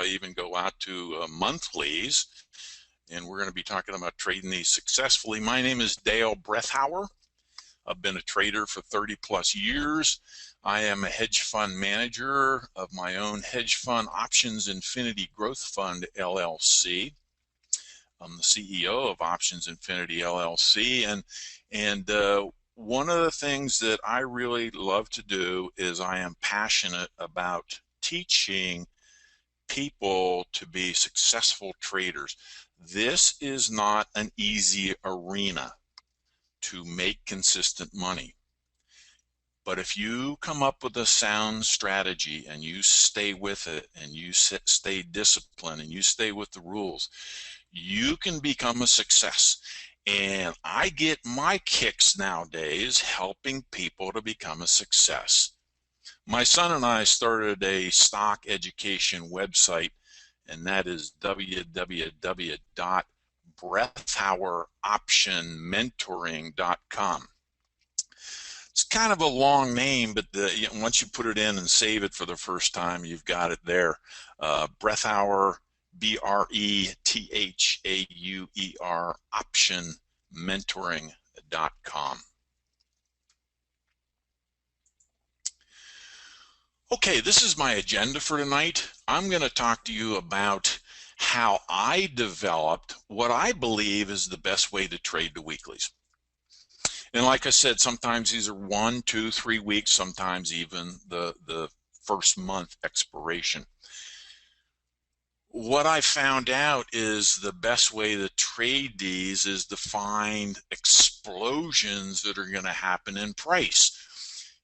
I even go out to monthlies, and we're going to be talking about trading these successfully. My name is Dale Brethauer. I've been a trader for 30 plus years. I am a hedge fund manager of my own hedge fund, Options Infinity Growth Fund, LLC. I'm the CEO of Options Infinity LLC, and one of the things that I really love to do is I am passionate about teaching people to be successful traders. This is not an easy arena to make consistent money. But if you come up with a sound strategy and you stay with it and you stay disciplined and you stay with the rules, you can become a success. And I get my kicks nowadays helping people to become a success. My son and I started a stock education website, and that is www.brethaueroptionmentoring.com. It's kind of a long name, but once you put it in and save it for the first time, you've got it there. Brethauer, BRETHAUER, optionmentoring.com. Okay, this is my agenda for tonight. I'm going to talk to you about how I developed what I believe is the best way to trade the weeklies. And like I said, sometimes these are 1, 2, 3 weeks, sometimes even the first month expiration. What I found out is the best way to trade these is to find explosions that are going to happen in price.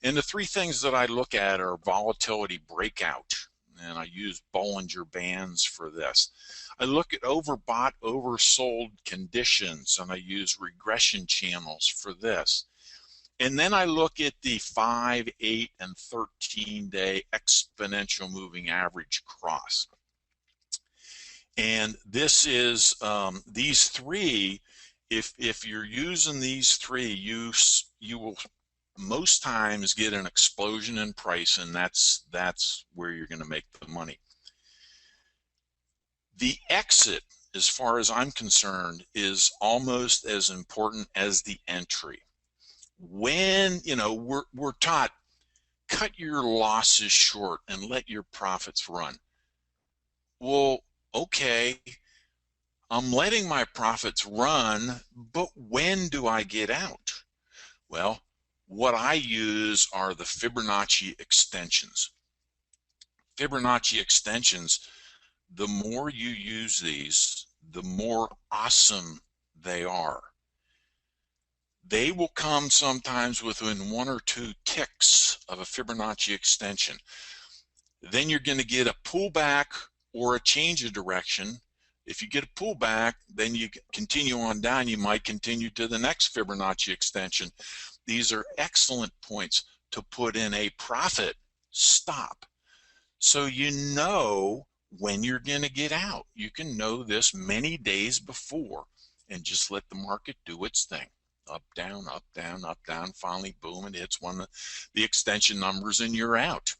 And the three things that I look at are volatility breakout, and I use Bollinger Bands for this. I look at overbought, oversold conditions, and I use regression channels for this. And then I look at the 5, 8, and 13-day exponential moving average cross. And this is these three. If you're using these three, you will most times get an explosion in price, and that's where you're going to make the money. The exit, as far as I'm concerned, is almost as important as the entry. When we're taught, cut your losses short and let your profits run. Well, okay, I'm letting my profits run, but when do I get out? Well, what I use are the Fibonacci extensions. Fibonacci extensions, the more you use these, the more awesome they are. They will come sometimes within 1 or 2 ticks of a Fibonacci extension. Then you're going to get a pullback or a change of direction. If you get a pullback, then you continue on down. You might continue to the next Fibonacci extension. These are excellent points to put in a profit stop, so you know when you're going to get out. You can know this many days before and just let the market do its thing. Up, down, up, down, up, down. Finally, boom, it hits one of the extension numbers and you're out.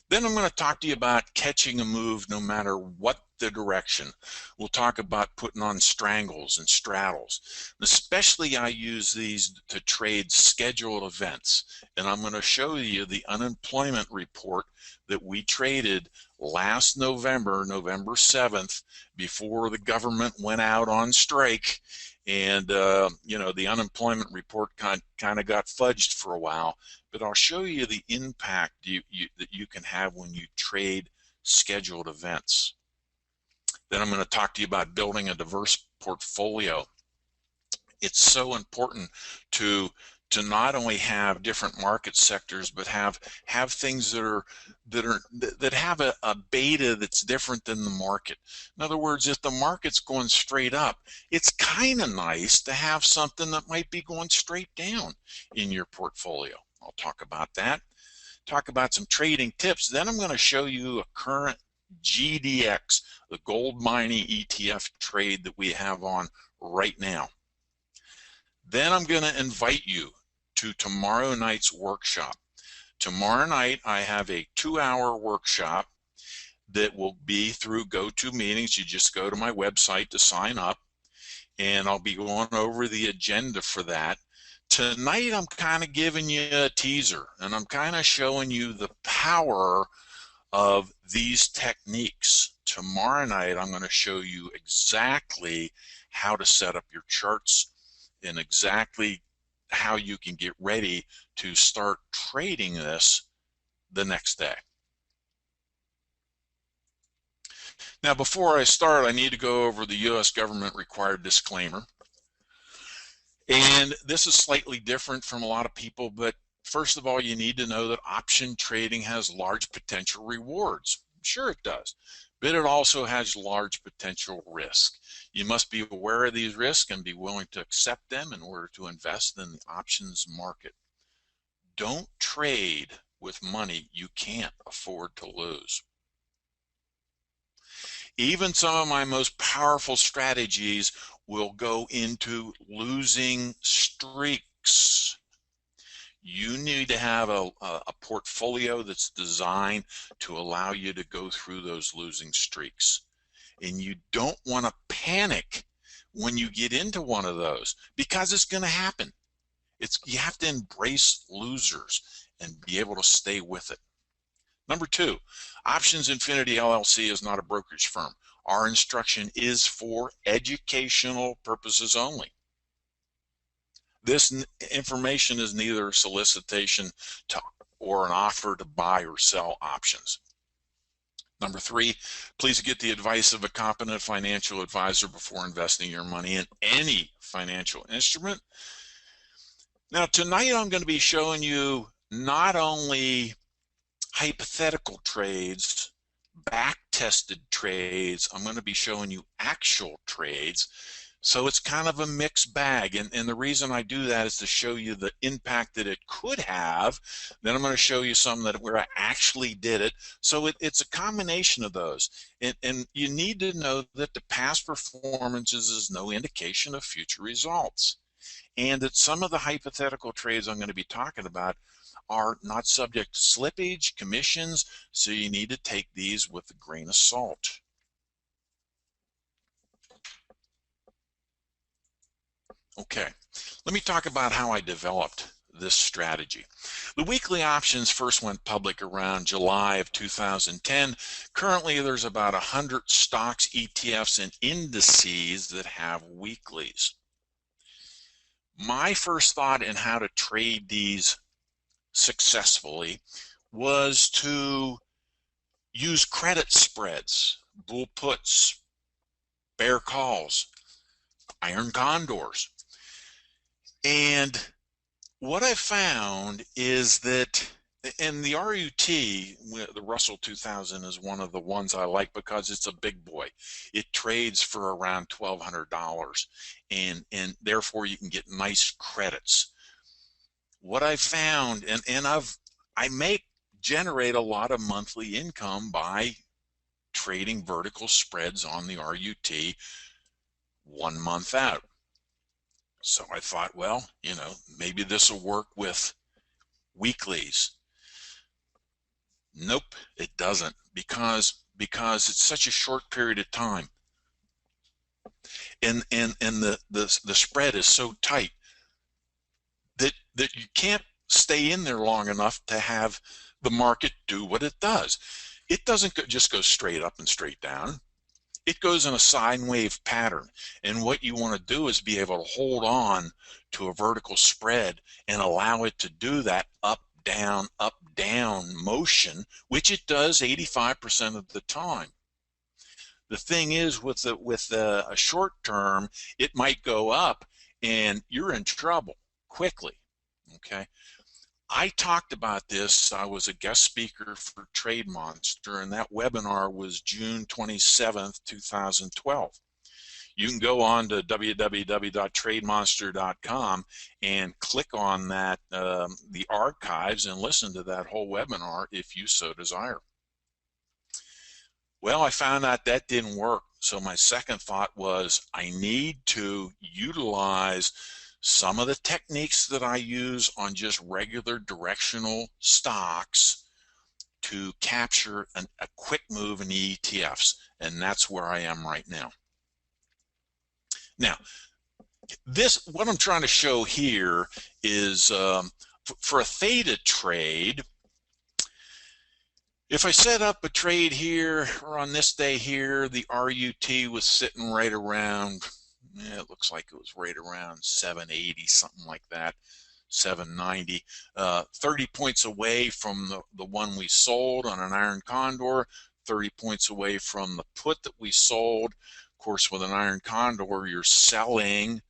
Then I'm going to talk to you about catching a move no matter what the direction. We'll talk about putting on strangles and straddles. Especially I use these to trade scheduled events. And I'm going to show you the unemployment report that we traded last November, November 7th, before the government went out on strike. And the unemployment report kind of got fudged for a while, but I'll show you the impact that you can have when you trade scheduled events. Then I'm going to talk to you about building a diverse portfolio. It's so important to not only have different market sectors, but have things that have a beta that's different than the market. In other words, if the market's going straight up, it's kind of nice to have something that might be going straight down in your portfolio. I'll talk about that. Talk about some trading tips. Then I'm going to show you a current GDX, the gold mining ETF trade that we have on right now. Then I'm going to invite you to tomorrow night's workshop. Tomorrow night I have a 2-hour workshop that will be through GoToMeetings. You just go to my website to sign up, and I'll be going over the agenda for that. Tonight, I'm kind of giving you a teaser, and I'm kind of showing you the power of these techniques. Tomorrow night, I'm going to show you exactly how to set up your charts and exactly how you can get ready to start trading this the next day. Now, before I start, I need to go over the U.S. government required disclaimer. And this is slightly different from a lot of people, but first of all, you need to know that option trading has large potential rewards. Sure it does, but it also has large potential risk. You must be aware of these risks and be willing to accept them in order to invest in the options market. Don't trade with money you can't afford to lose. Even some of my most powerful strategies will go into losing streaks. You need to have a portfolio that's designed to allow you to go through those losing streaks. And you don't want to panic when you get into one of those, because it's going to happen. You have to embrace losers and be able to stay with it. Number two, Options Infinity LLC is not a brokerage firm. Our instruction is for educational purposes only. This information is neither a solicitation or an offer to buy or sell options. Number three, please get the advice of a competent financial advisor before investing your money in any financial instrument. Now, tonight I'm going to be showing you not only hypothetical trades, back-tested trades, I'm going to be showing you actual trades. So it's kind of a mixed bag, and the reason I do that is to show you the impact that it could have. Then I'm going to show you some where I actually did it. So it's a combination of those, and you need to know that the past performances is no indication of future results, and that some of the hypothetical trades I'm going to be talking about are not subject to slippage, commissions, so you need to take these with a grain of salt. Okay, let me talk about how I developed this strategy. The weekly options first went public around July of 2010. Currently, there's about 100 stocks, ETFs, and indices that have weeklies. My first thought in how to trade these successfully was to use credit spreads, bull puts, bear calls, iron condors. And what I found is that, and the RUT, the Russell 2000, is one of the ones I like because it's a big boy. It trades for around $1,200, and therefore you can get nice credits. What I found, and I generate a lot of monthly income by trading vertical spreads on the RUT 1 month out. So I thought, well, maybe this will work with weeklies. Nope, it doesn't, because it's such a short period of time, and the spread is so tight that you can't stay in there long enough to have the market do what it does. It doesn't just go straight up and straight down. It goes in a sine wave pattern, and what you want to do is be able to hold on to a vertical spread and allow it to do that up down motion, which it does 85% of the time. The thing is, with a short term, it might go up and you're in trouble quickly. Okay, I talked about this. I was a guest speaker for Trade Monster, and that webinar was June 27th, 2012. You can go on to www.trademonster.com and click on that, the archives, and listen to that whole webinar if you so desire. Well, I found out that didn't work. So my second thought was I need to utilize some of the techniques that I use on just regular directional stocks to capture a quick move in the ETFs, and that's where I am right now. Now, what I'm trying to show here is for a theta trade, if I set up a trade here or on this day here, the RUT was sitting right around, it looks like it was right around 780, something like that, 790, 30 points away from the one we sold on an iron condor, 30 points away from the put that we sold. Of course, with an iron condor, you're selling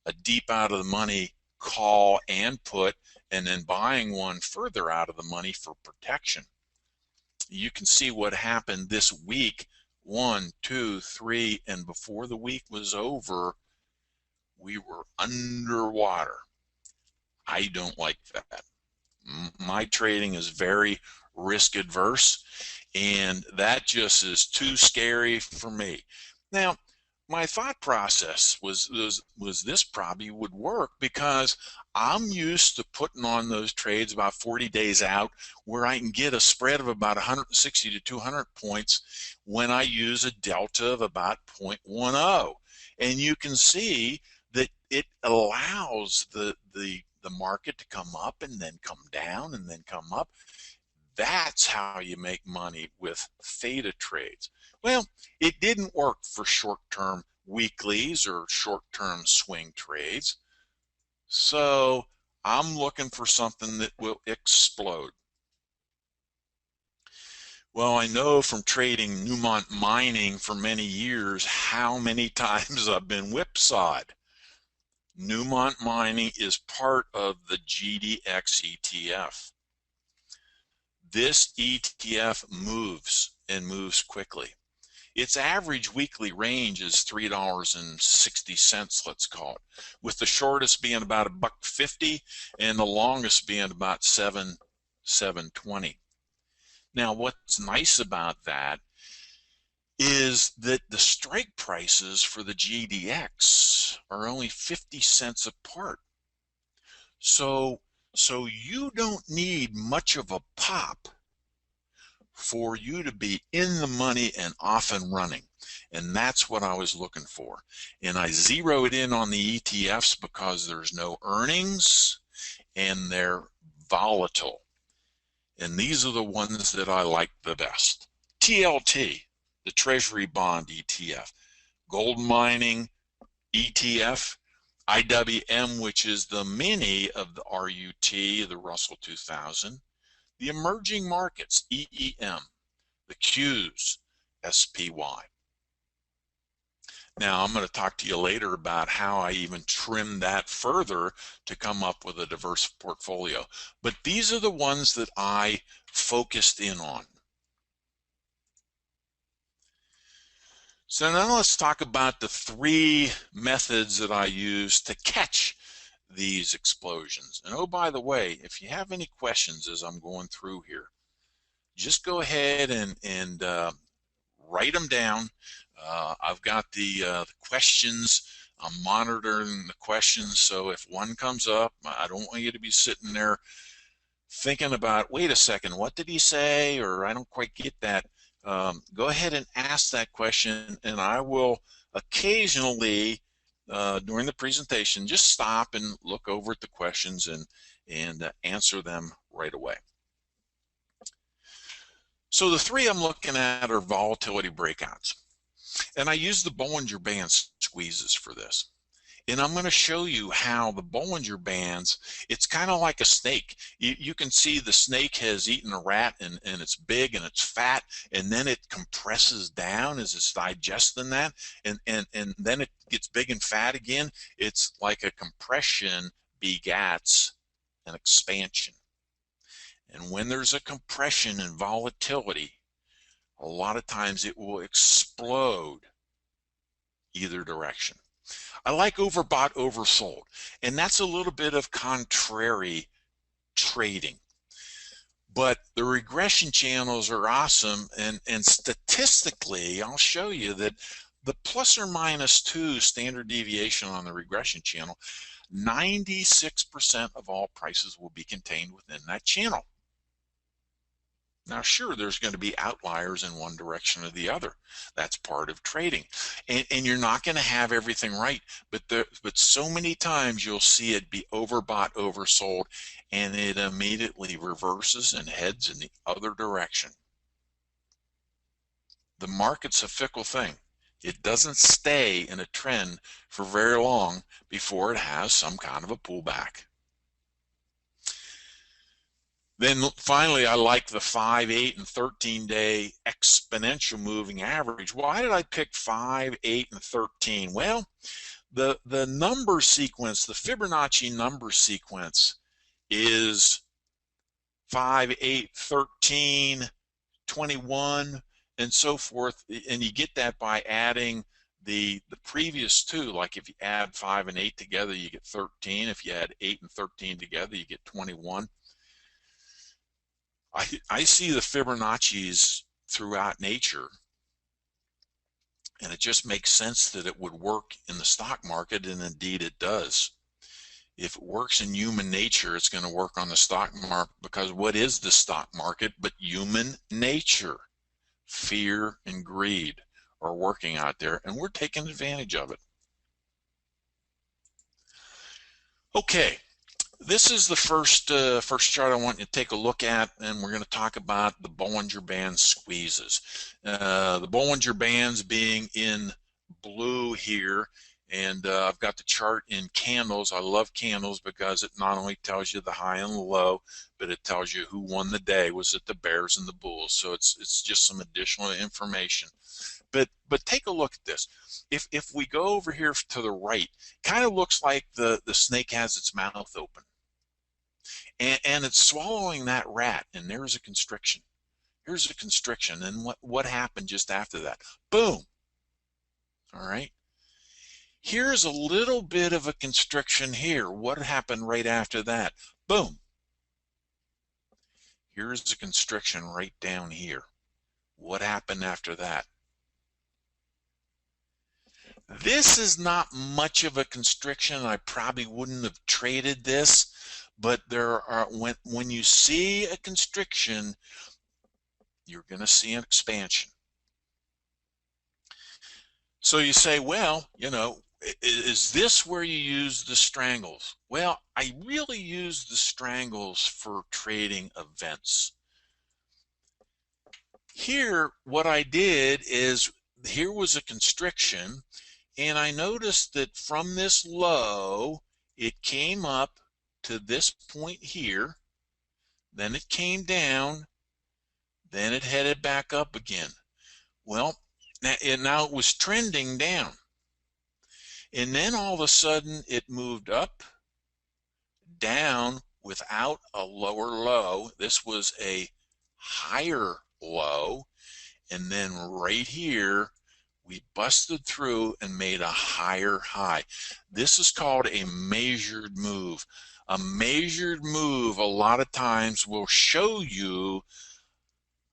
a deep out of the money call and put, and then buying one further out of the money for protection. You can see what happened this week, 1, 2, 3, and before the week was over, we were underwater. I don't like that. My trading is very risk adverse, and that just is too scary for me. Now, my thought process was this probably would work because I'm used to putting on those trades about 40 days out where I can get a spread of about 160 to 200 points when I use a delta of about 0.10. And you can see that it allows the market to come up and then come down and then come up. That's how you make money with theta trades. Well, it didn't work for short-term weeklies or short-term swing trades. So I'm looking for something that will explode. Well, I know from trading Newmont Mining for many years how many times I've been whipsawed. Newmont Mining is part of the GDX ETF. This ETF moves and moves quickly. Its average weekly range is $3.60, let's call it, with the shortest being about $1.50 and the longest being about $7.20. Now, what's nice about that is that the strike prices for the GDX are only 50 cents apart. So you don't need much of a pop for you to be in the money and off and running. And that's what I was looking for. And I zeroed in on the ETFs because there's no earnings and they're volatile. And these are the ones that I like the best. TLT, the Treasury Bond ETF, Gold Mining ETF, IWM, which is the mini of the RUT, the Russell 2000, the emerging markets, EEM, the Qs, SPY. Now, I'm going to talk to you later about how I even trimmed that further to come up with a diverse portfolio. But these are the ones that I focused in on. So now let's talk about the 3 methods that I use to catch these explosions. And oh, by the way, if you have any questions as I'm going through here, just go ahead and write them down. I've got the questions. I'm monitoring the questions, so if one comes up, I don't want you to be sitting there thinking about, wait a second, what did he say? Or I don't quite get that. Go ahead and ask that question, and I will occasionally during the presentation just stop and look over at the questions and answer them right away. So the 3 I'm looking at are volatility breakouts, and I use the Bollinger Band squeezes for this. And I'm going to show you how the Bollinger Bands, it's kind of like a snake. You can see the snake has eaten a rat, and it's big and it's fat, and then it compresses down as it's digesting that, and then it gets big and fat again. It's like a compression begats an expansion. And when there's a compression and volatility, a lot of times it will explode either direction. I like overbought, oversold, and that's a little bit of contrary trading. But the regression channels are awesome, and statistically, I'll show you that the plus or minus 2 standard deviation on the regression channel, 96% of all prices will be contained within that channel. Now, sure, there's going to be outliers in one direction or the other. That's part of trading. And you're not going to have everything right, but so many times you'll see it be overbought, oversold, and it immediately reverses and heads in the other direction. The market's a fickle thing. It doesn't stay in a trend for very long before it has some kind of a pullback. Then finally, I like the 5, 8, and 13-day exponential moving average. Why did I pick 5, 8, and 13? Well, the number sequence, the Fibonacci number sequence is 5, 8, 13, 21, and so forth. And you get that by adding the previous two. Like if you add 5 and 8 together, you get 13. If you add 8 and 13 together, you get 21. I see the Fibonacci's throughout nature, and it just makes sense that it would work in the stock market, and indeed it does. If it works in human nature, it's going to work on the stock market, because what is the stock market but human nature? Fear and greed are working out there, and we're taking advantage of it. Okay. This is the first chart I want you to take a look at, and we're going to talk about the Bollinger Band squeezes. The Bollinger Bands being in blue here, and I've got the chart in candles. I love candles because it not only tells you the high and the low, but it tells you who won the day. Was it the bears and the bulls? So it's just some additional information. But take a look at this. If we go over here to the right, kind of looks like the snake has its mouth open. And it's swallowing that rat, and there's a constriction. Here's a constriction, and what happened just after that? Boom. All right. Here's a little bit of a constriction here. What happened right after that? Boom. Here's a constriction right down here. What happened after that? This is not much of a constriction. I probably wouldn't have traded this, but there are, when you see a constriction, you're going to see an expansion. So you say, well, you know, is this where you use the strangles? Well, I really use the strangles for trading events. Here, what I did is, here was a constriction, and I noticed that from this low, it came up to this point here, then it came down, then it headed back up again. Well, now it was trending down, and then all of a sudden it moved up, down without a lower low. This was a higher low, and then right here we busted through and made a higher high. This is called a measured move. A measured move a lot of times will show you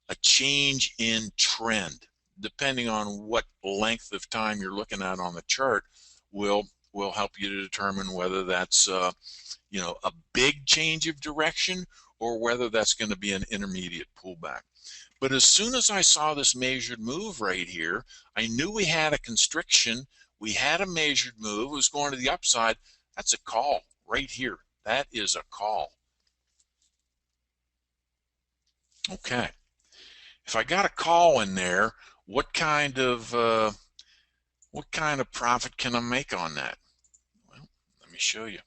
a change in trend. Depending on what length of time you're looking at on the chart will help you to determine whether that's you know, a big change of direction or whether that's going to be an intermediate pullback. But as soon as I saw this measured move right here, I knew we had a constriction. We had a measured move. It was going to the upside. That's a call right here. That is a call. Okay. If I got a call in there, what kind of profit can I make on that? Well, let me show you.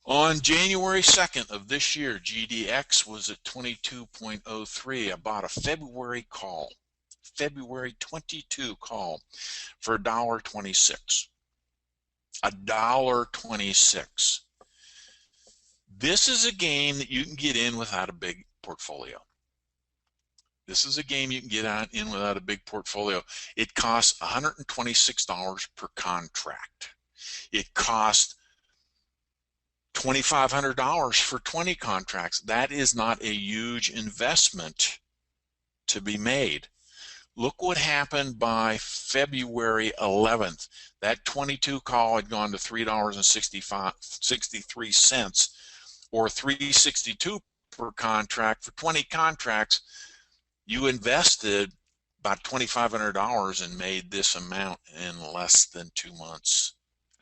On January 2nd of this year, GDX was at 22.03. I bought a February call, February 22 call for $1.26. $1.26. This is a game that you can get in without a big portfolio. This is a game you can get in without a big portfolio. It costs $126 per contract. It costs $2,500 for 20 contracts. That is not a huge investment to be made. Look what happened by February 11th. That 22 call had gone to $3.63. or 362 per contract for 20 contracts, you invested about $2,500 and made this amount in less than 2 months,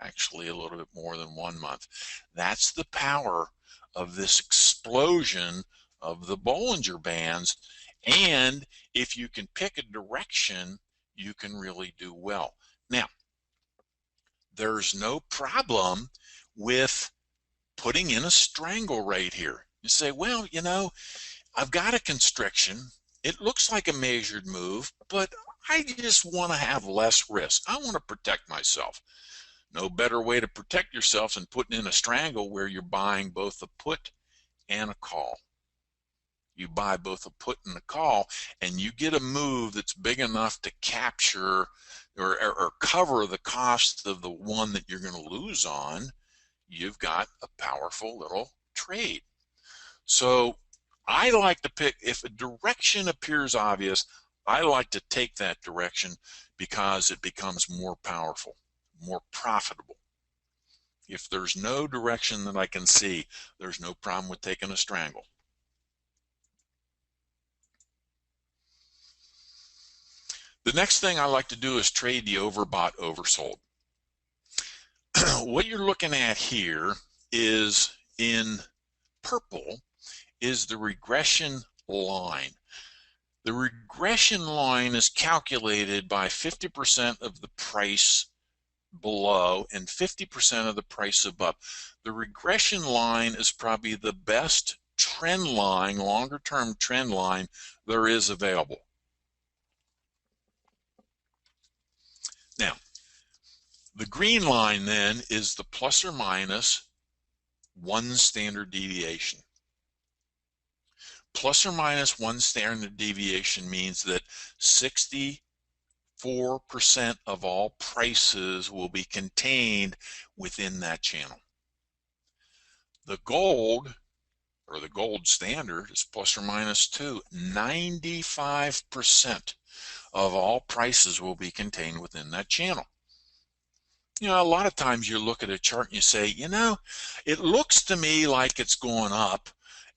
actually a little bit more than 1 month. That's the power of this explosion of the Bollinger Bands. And if you can pick a direction, you can really do well. Now, there's no problem with putting in a strangle rate here. You say, well, you know, I've got a constriction. It looks like a measured move, but I just want to have less risk. I want to protect myself. No better way to protect yourself than putting in a strangle where you're buying both a put and a call. You buy both a put and a call, and you get a move that's big enough to capture or cover the cost of the one that you're going to lose on. You've got a powerful little trade. So I like to pick, if a direction appears obvious, I like to take that direction because it becomes more powerful, more profitable. If there's no direction that I can see, there's no problem with taking a strangle. The next thing I like to do is trade the overbought, oversold. What you're looking at here is in purple is the regression line. The regression line is calculated by 50% of the price below and 50% of the price above. The regression line is probably the best trend line, longer term trend line there is available. Now, the green line then is the plus or minus 1 standard deviation. Plus or minus 1 standard deviation means that 64% of all prices will be contained within that channel. The gold, or the gold standard, is plus or minus 2. 95% of all prices will be contained within that channel. You know, a lot of times you look at a chart and you say, you know, it looks to me like it's going up,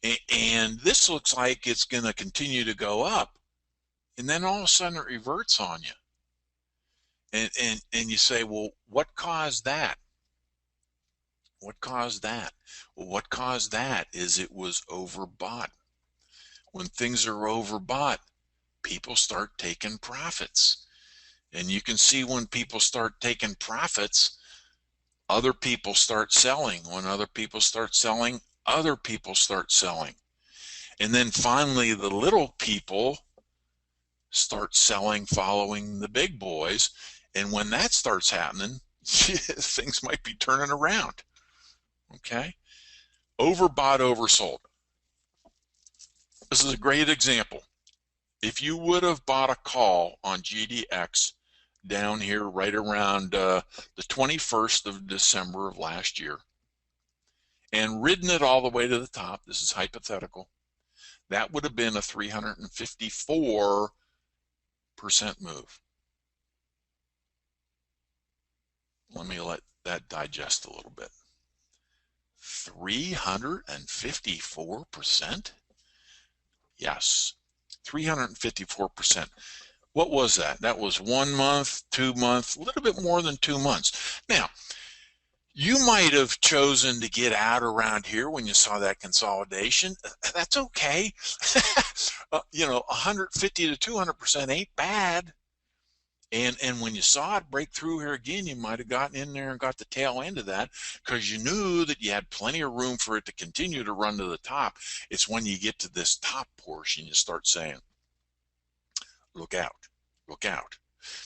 and this looks like it's going to continue to go up. And then all of a sudden it reverts on you. And you say, well, what caused that? What caused that? Well, what caused that is it was overbought. When things are overbought, people start taking profits. And you can see when people start taking profits, other people start selling. When other people start selling, other people start selling. And then finally, the little people start selling following the big boys. And when that starts happening, things might be turning around. Okay? Overbought, oversold. This is a great example. If you would have bought a call on GDX down here right around the 21st of December of last year and ridden it all the way to the top, this is hypothetical, that would have been a 354% move. Let me let that digest a little bit. 354%? Yes, 354%. What was that? That was 1 month, 2 months, a little bit more than 2 months. Now, you might have chosen to get out around here when you saw that consolidation. That's okay. You know, 150 to 200% ain't bad. And when you saw it break through here again, you might have gotten in there and got the tail end of that because you knew that you had plenty of room for it to continue to run to the top. It's when you get to this top portion, you start saying, look out, look out.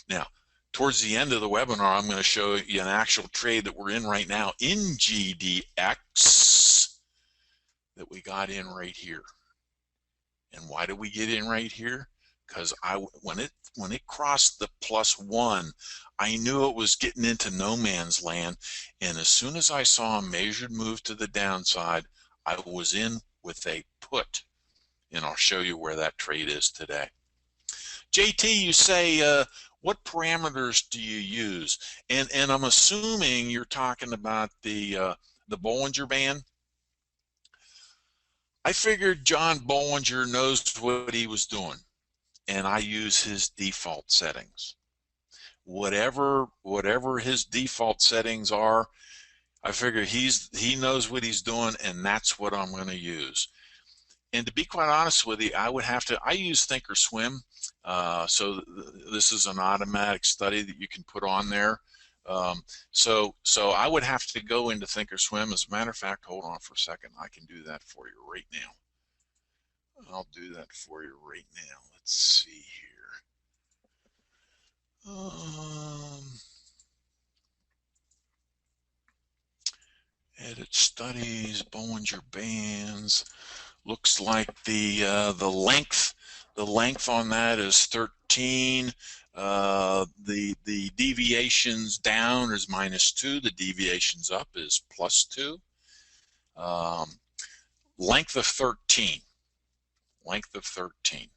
Now, towards the end of the webinar, I'm going to show you an actual trade that we're in right now in GDX that we got in right here. And why did we get in right here? Because when it crossed the +1, I knew it was getting into no man's land. And as soon as I saw a measured move to the downside, I was in with a put. And I'll show you where that trade is today. JT, you say, what parameters do you use? And I'm assuming you're talking about the Bollinger Band. I figured John Bollinger knows what he was doing, and I use his default settings. Whatever his default settings are, I figure he knows what he's doing, and that's what I'm going to use. And to be quite honest with you, I use Thinkorswim. So this is an automatic study that you can put on there. So I would have to go into Thinkorswim. As a matter of fact, hold on for a second. I can do that for you right now. I'll do that for you right now. Let's see here. Edit studies, Bollinger Bands. Looks like the length on that is 13. The deviations down is -2. The deviations up is +2. Length of 13. Length of 13.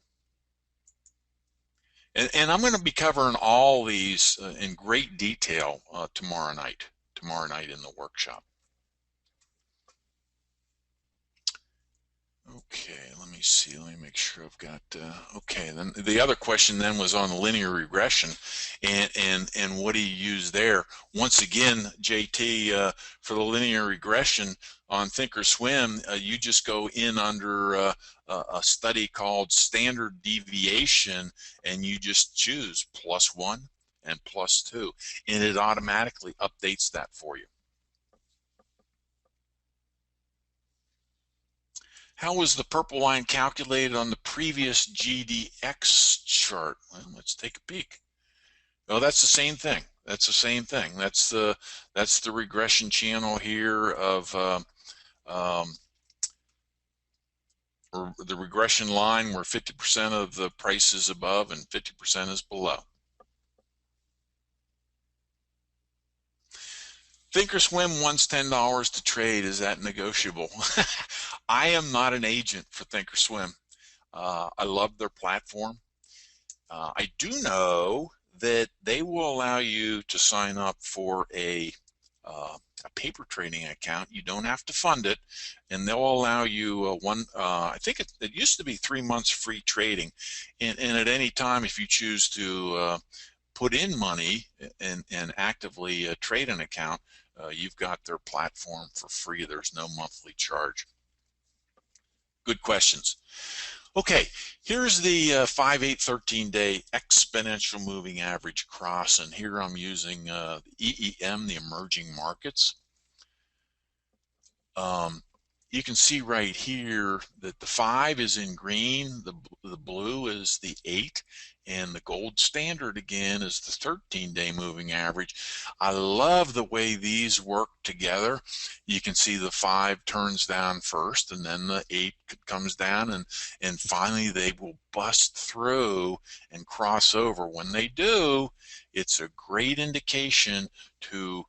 And I'm going to be covering all these in great detail tomorrow night in the workshop. Okay, let me see. Let me make sure I've got. Okay, then the other question then was on linear regression, and what do you use there? Once again, JT, for the linear regression on Thinkorswim, you just go in under a study called standard deviation, and you just choose +1 and +2, and it automatically updates that for you. How was the purple line calculated on the previous GDX chart? Well, let's take a peek. Oh, that's the same thing. That's the same thing. That's the regression channel here of or the regression line where 50% of the price is above and 50% is below. Thinkorswim wants $10 to trade. Is that negotiable? I am not an agent for Thinkorswim. I love their platform. I do know that they will allow you to sign up for a paper trading account. You don't have to fund it, and they'll allow you I think it used to be 3 months free trading, and at any time if you choose to put in money and actively trade an account, you've got their platform for free. There's no monthly charge. Good questions. Okay, here's the 5, 8, 13-day exponential moving average cross, and here I'm using the EEM, the emerging markets. You can see right here that the 5 is in green, the blue is the 8, and the gold standard again is the 13-day moving average. I love the way these work together. You can see the 5 turns down first, and then the 8 comes down, and finally they will bust through and cross over. When they do, it's a great indication to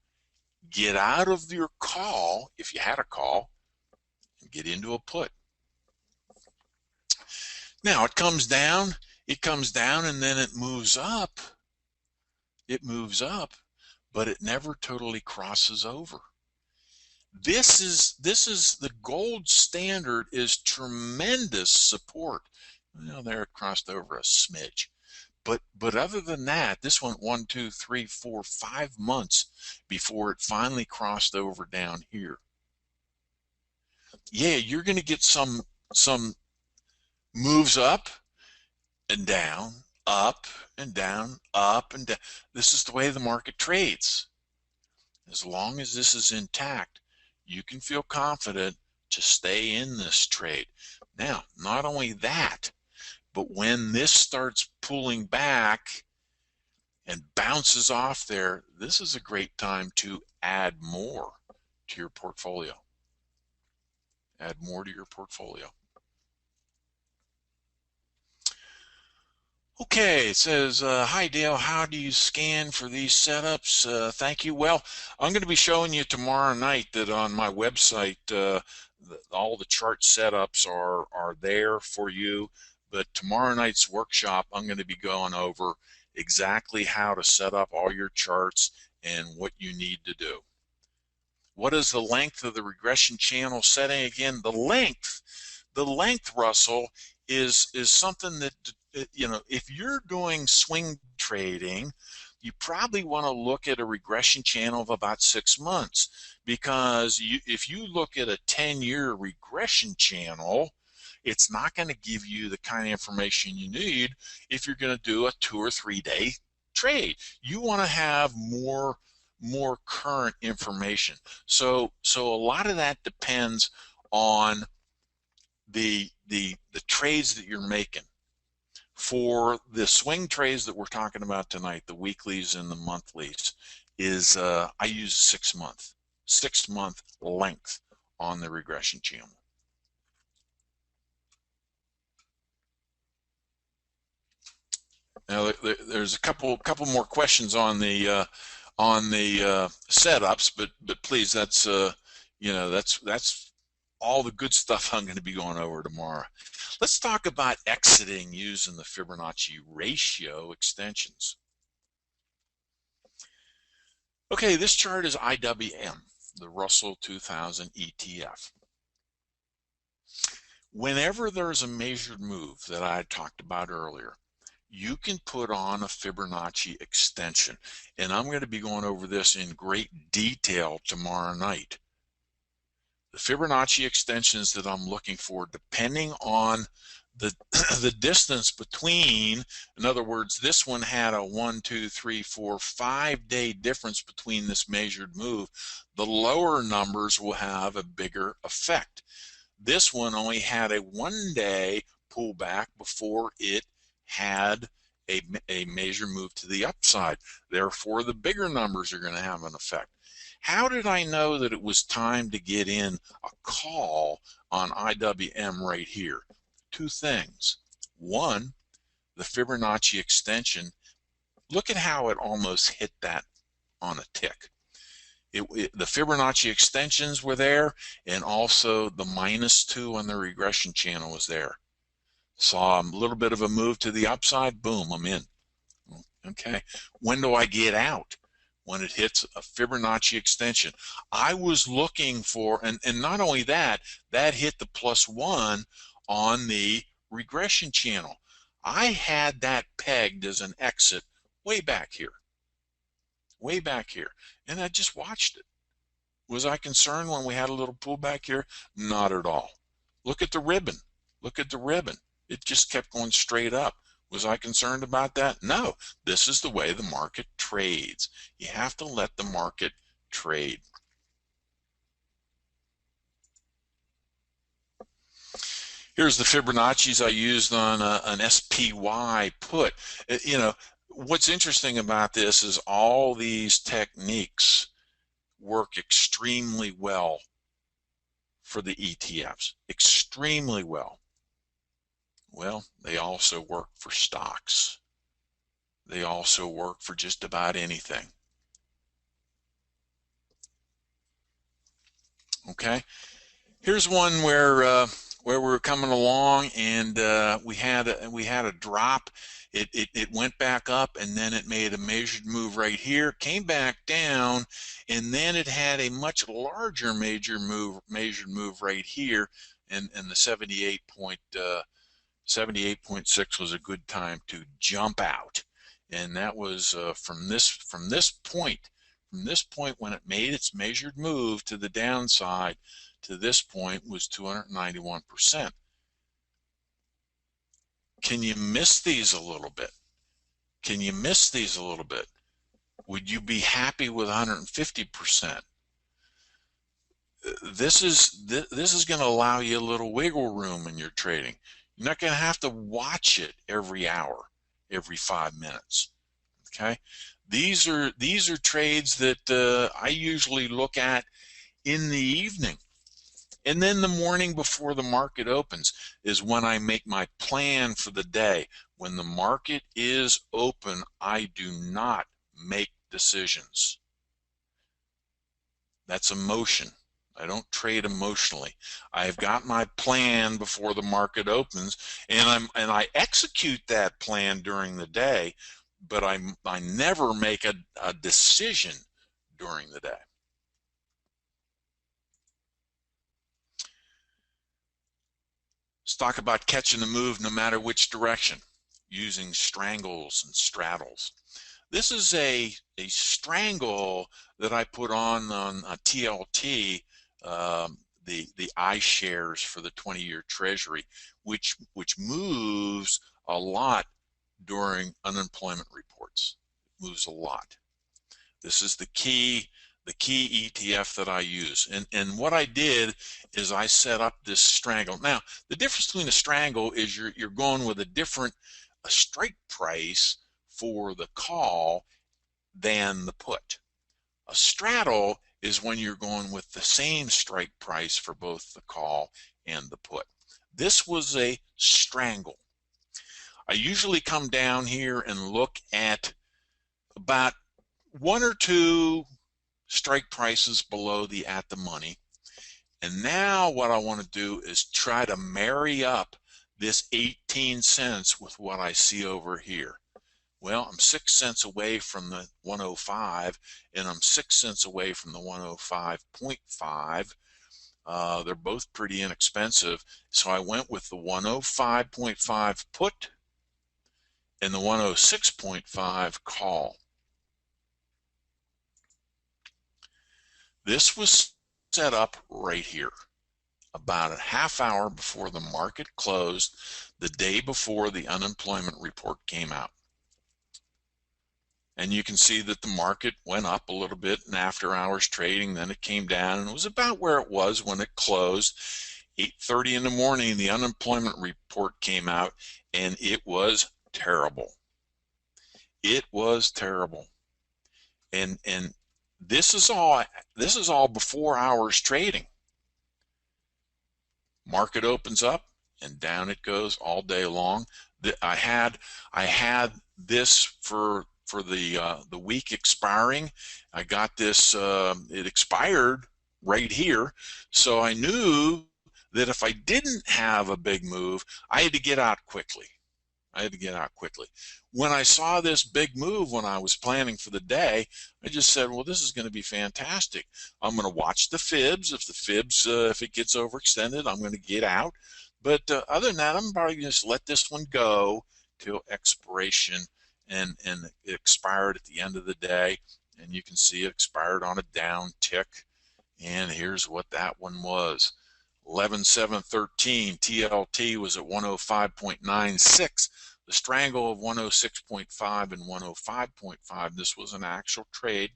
get out of your call, if you had a call, and get into a put. Now it comes down, and then it moves up. It moves up, but it never totally crosses over. This is the gold standard is tremendous support. Well, there it crossed over a smidge. But other than that, this went 1, 2, 3, 4, 5 months before it finally crossed over down here. Yeah, you're going to get some moves up and down, up and down, up and down. This is the way the market trades. As long as this is intact, you can feel confident to stay in this trade. Now, not only that, but when this starts pulling back and bounces off there, this is a great time to add more to your portfolio. Add more to your portfolio. Okay, it says, hi Dale, how do you scan for these setups? Thank you. Well, I'm going to be showing you tomorrow night that on my website, all the chart setups are there for you. But tomorrow night's workshop, I'm going to be going over exactly how to set up all your charts and what you need to do. What is the length of the regression channel setting? Again, the length The length, Russell, is something that, you know, if you're doing swing trading, you probably want to look at a regression channel of about 6 months, because if you look at a 10-year regression channel, it's not going to give you the kind of information you need if you're going to do a 2 or 3 day trade. You want to have more current information. So a lot of that depends on the trades that you're making. For the swing trades that we're talking about tonight, the weeklies and the monthlies, is I use 6 month length on the regression channel. Now there's a couple more questions on the setups, but please, that's you know, that's all the good stuff I'm going to be going over tomorrow. Let's talk about exiting using the Fibonacci ratio extensions. Okay, this chart is IWM, the Russell 2000 ETF. Whenever there's a measured move that I talked about earlier, you can put on a Fibonacci extension, and I'm going to be going over this in great detail tomorrow night. The Fibonacci extensions that I'm looking for, depending on the distance between, in other words, this one had a 1, 2, 3, 4, 5 day difference between this measured move. The lower numbers will have a bigger effect. This one only had a 1 day pullback before it had a major move to the upside. Therefore, the bigger numbers are going to have an effect. How did I know that it was time to get in a call on IWM right here? Two things. One, the Fibonacci extension. Look at how it almost hit that on a tick. The Fibonacci extensions were there, and also the -2 on the regression channel was there. Saw a little bit of a move to the upside, boom, I'm in. Okay, when do I get out? When it hits a Fibonacci extension. I was looking for, and not only that, that hit the +1 on the regression channel. I had that pegged as an exit way back here, and I just watched it. Was I concerned when we had a little pullback here? Not at all. Look at the ribbon. Look at the ribbon. It just kept going straight up. Was I concerned about that? No. This is the way the market trades. You have to let the market trade. Here's the Fibonacci's I used on an SPY put. You know, what's interesting about this is all these techniques work extremely well for the ETFs. Extremely well. Well, they also work for stocks. They also work for just about anything. Okay, here's one where we're coming along, and we had a drop. It went back up, and then it made a measured move right here, came back down, and then it had a much larger measured move right here, and the 78.6 was a good time to jump out, and that was from this point when it made its measured move to the downside to this point was 291%. Can you miss these a little bit? Can you miss these a little bit? Would you be happy with 150%? This is going to allow you a little wiggle room in your trading. You're not going to have to watch it every hour, every 5 minutes. Okay, these are trades that I usually look at in the evening, and then the morning before the market opens is when I make my plan for the day. When the market is open, I do not make decisions. That's emotion. I don't trade emotionally. I've got my plan before the market opens, and I execute that plan during the day, but I never make a decision during the day. Let's talk about catching the move no matter which direction, using strangles and straddles. This is a strangle that I put on a TLT, the iShares for the 20-year Treasury, which moves a lot during unemployment reports. It moves a lot. This is the key ETF that I use. And what I did is I set up this strangle. Now, the difference between a strangle is you're going with a strike price for the call than the put. A straddle is when you're going with the same strike price for both the call and the put. This was a strangle. I usually come down here and look at about one or two strike prices below the at the money. And now what I want to do is try to marry up this 18 cents with what I see over here. Well, I'm 6 cents away from the 105, and I'm 6 cents away from the 105.5. They're both pretty inexpensive, so I went with the 105.5 put and the 106.5 call. This was set up right here, about a half hour before the market closed, the day before the unemployment report came out. And you can see that the market went up a little bit in after hours trading, then it came down, and it was about where it was when it closed. 8:30 in the morning, the unemployment report came out, and it was terrible. It was terrible. And this is all before hours trading. Market opens up and down it goes all day long. I had this for the week expiring. I got this, it expired right here, so I knew that if I didn't have a big move, I had to get out quickly. When I saw this big move when I was planning for the day, I just said, well, this is going to be fantastic. I'm going to watch the fibs. If it gets overextended, I'm going to get out. But other than that, I'm probably going to just let this one go till expiration, and it expired at the end of the day. And you can see it expired on a down tick. And here's what that one was. 11/7/13, TLT was at 105.96. The strangle of 106.5 and 105.5. This was an actual trade.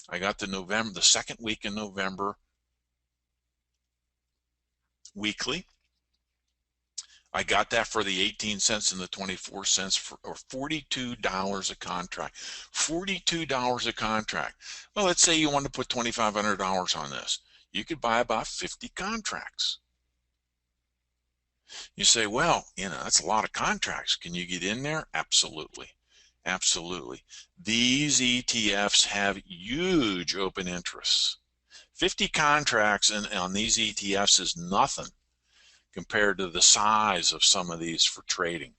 I got the second week in November weekly. I got that for the 18 cents and the 24 cents or $42 a contract. $42 a contract. Well, let's say you want to put $2,500 on this. You could buy about 50 contracts. You say, well, that's a lot of contracts. Can you get in there? Absolutely. Absolutely. These ETFs have huge open interests. 50 contracts on these ETFs is nothing compared to the size of some of these for trading.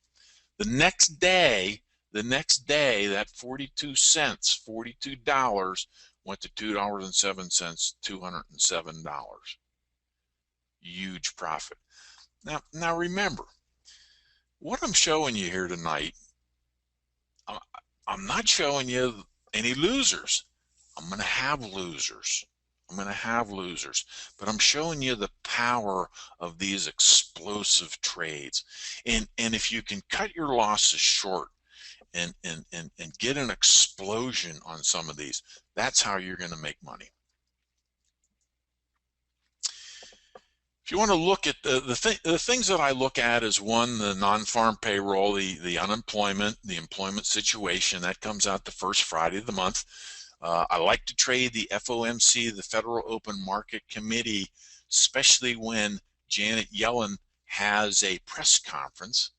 The next day, that 42 cents, $42 went to $2.07, $207. Huge profit. Now remember, what I'm showing you here tonight, I'm not showing you any losers. I'm going to have losers. But I'm showing you the power of these explosive trades. And if you can cut your losses short and get an explosion on some of these, that's how you're going to make money. If you want to look at the things that I look at is, one, the non-farm payroll, the unemployment, the employment situation. That comes out the first Friday of the month. I like to trade the FOMC, the Federal Open Market Committee, especially when Janet Yellen has a press conference.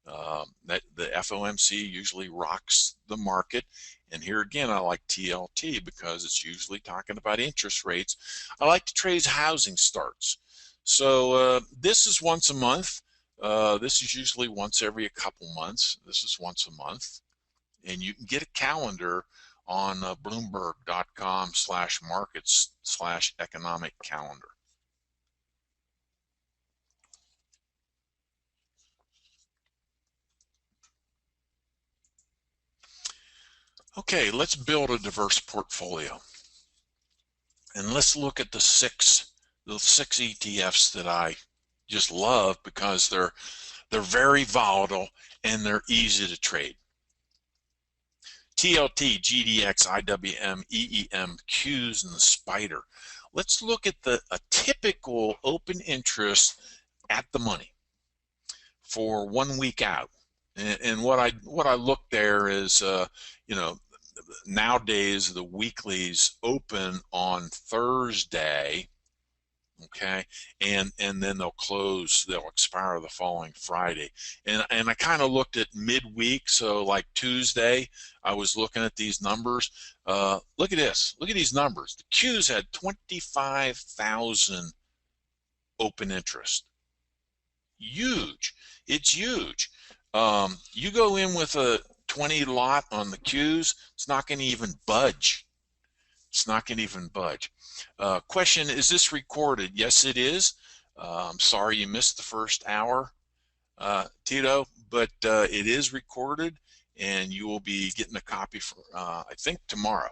That the FOMC usually rocks the market. And here again, I like TLT because it's usually talking about interest rates. I like to trade housing starts. So this is once a month. This is usually once every a couple months. This is once a month. And you can get a calendar on bloomberg.com/markets/economic calendar. Okay, let's build a diverse portfolio. And let's look at the six ETFs that I just love because they're very volatile and they're easy to trade. TLT, GDX, IWM, EEM, Qs, and the Spider. Let's look at a typical open interest at the money for 1 week out. And what I look there is, you know, nowadays the weeklies open on Thursday, okay, and then they'll expire the following Friday. And I kind of looked at midweek, so like Tuesday I was looking at these numbers. Look at this, look at these numbers. The Qs had 25,000 open interest. Huge. It's huge. You go in with a 20 lot on the Qs, it's not going to even budge. It's not going to even budge. Question, is this recorded? Yes, it is. I'm sorry you missed the first hour, Tito, but it is recorded, and you will be getting a copy for, I think, tomorrow.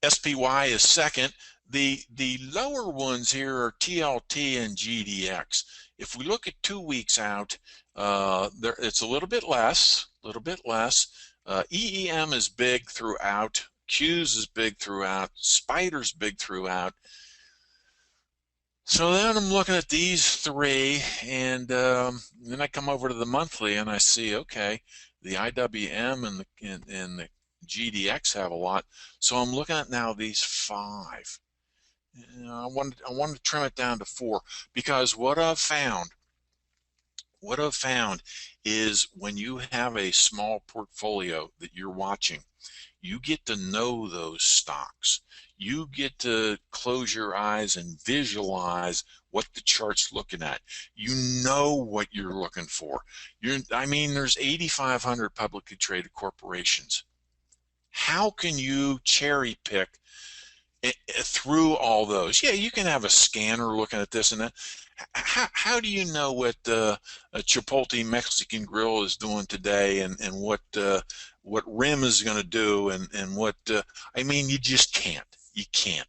SPY is second. The lower ones here are TLT and GDX. If we look at 2 weeks out, it's a little bit less, EEM is big throughout. Qs is big throughout. Spider's big throughout. So then I'm looking at these three, and then I come over to the monthly and I see, okay, the IWM and the GDX have a lot. So I'm looking at now these five. You know, I wanted to trim it down to 4 because what I've found is when you have a small portfolio that you're watching, you get to know those stocks. You get to close your eyes and visualize what the chart's looking at. You know what you're looking for. I mean, there's 8,500 publicly traded corporations. How can you cherry pick through all those? Yeah, you can have a scanner looking at this and that. How do you know what Chipotle Mexican Grill is doing today, and what RIM is going to do, and what I mean, you just can't. You can't.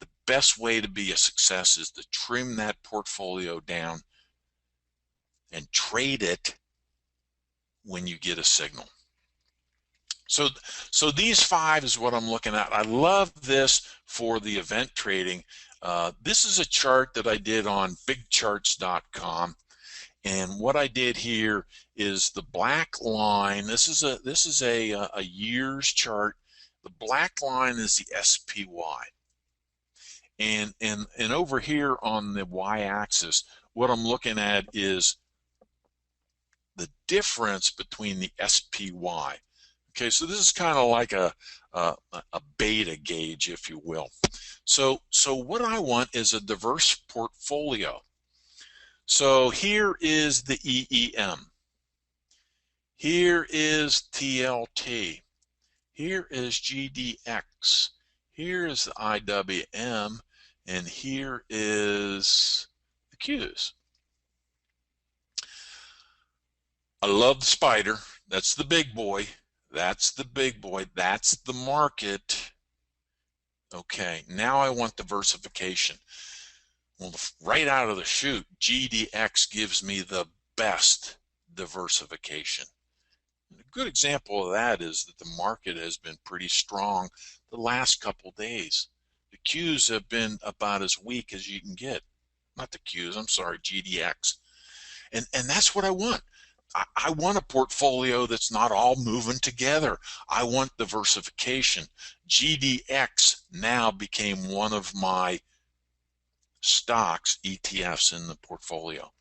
The best way to be a success is to trim that portfolio down and trade it when you get a signal. So these 5 is what I'm looking at. I love this for the event trading. This is a chart that I did on bigcharts.com, and what I did here is the black line. This is a year's chart. The black line is the SPY, and over here on the y-axis, what I'm looking at is the difference between the SPY. Okay, so this is kind of like a beta gauge, if you will. So what I want is a diverse portfolio. So here is the EEM. Here is TLT. Here is GDX. Here is the IWM. And here is the Qs. I love the Spider. That's the big boy. That's the big boy. That's the market. Okay, now I want diversification. Well, right out of the chute, GDX gives me the best diversification. And a good example of that is that the market has been pretty strong the last couple days. The Qs have been about as weak as you can get. Not the Qs, I'm sorry, GDX. And that's what I want. I want a portfolio that's not all moving together. I want diversification. GDX now became one of my stocks, ETFs in the portfolio.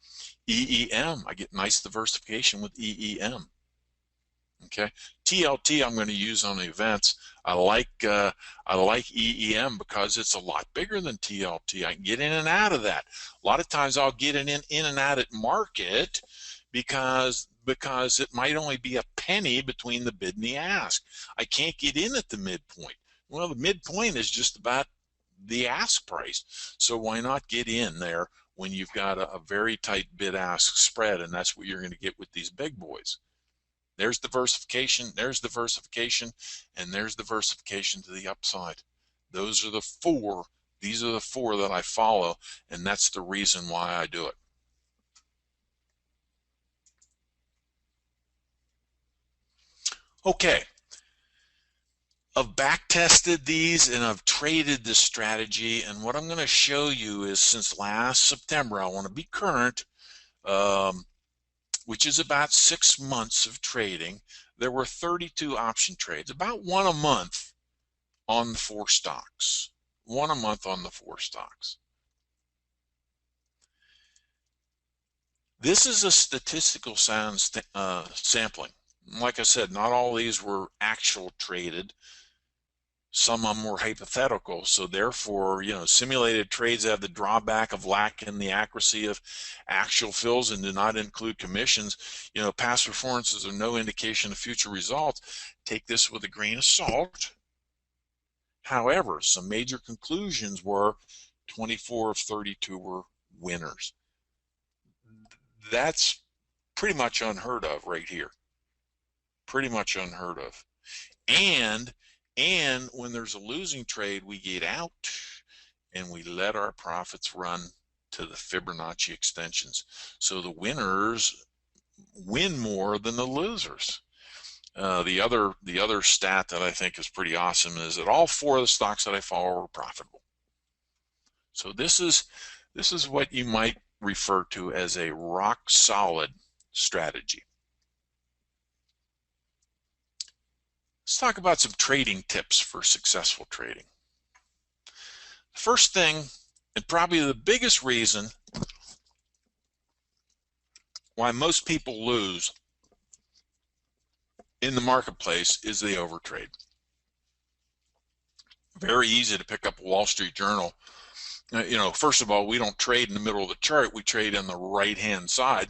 EEM, I get nice diversification with EEM. Okay, TLT I'm going to use on events. I like EEM because it's a lot bigger than TLT. I can get in and out of that. A lot of times I'll get in and out at market because it might only be a penny between the bid and the ask. I can't get in at the midpoint. Well, the midpoint is just about the ask price. So why not get in there when you've got a very tight bid-ask spread, and that's what you're going to get with these big boys. There's diversification, there's diversification, and there's diversification to the upside. Those are the four. These are the four that I follow, and that's the reason why I do it. Okay. I've back tested these and I've traded this strategy, and what I'm going to show you is since last September, I want to be current, which is about 6 months of trading. There were 32 option trades, about one a month on the 4 stocks. One a month on the 4 stocks. This is a statistical sampling. Like I said, not all these were actual traded. Some of them were hypothetical, so therefore, simulated trades have the drawback of lacking the accuracy of actual fills and do not include commissions. Past performances are no indication of future results. Take this with a grain of salt. However, some major conclusions were 24 of 32 were winners. That's pretty much unheard of right here. Pretty much unheard of. And when there's a losing trade, we get out and we let our profits run to the Fibonacci extensions. So the winners win more than the losers. The other stat that I think is pretty awesome is that all 4 of the stocks that I follow are profitable. So this is what you might refer to as a rock solid strategy. Let's talk about some trading tips for successful trading. First thing, and probably the biggest reason why most people lose in the marketplace is they overtrade. Very easy to pick up a Wall Street Journal. First of all, we don't trade in the middle of the chart. We trade on the right-hand side.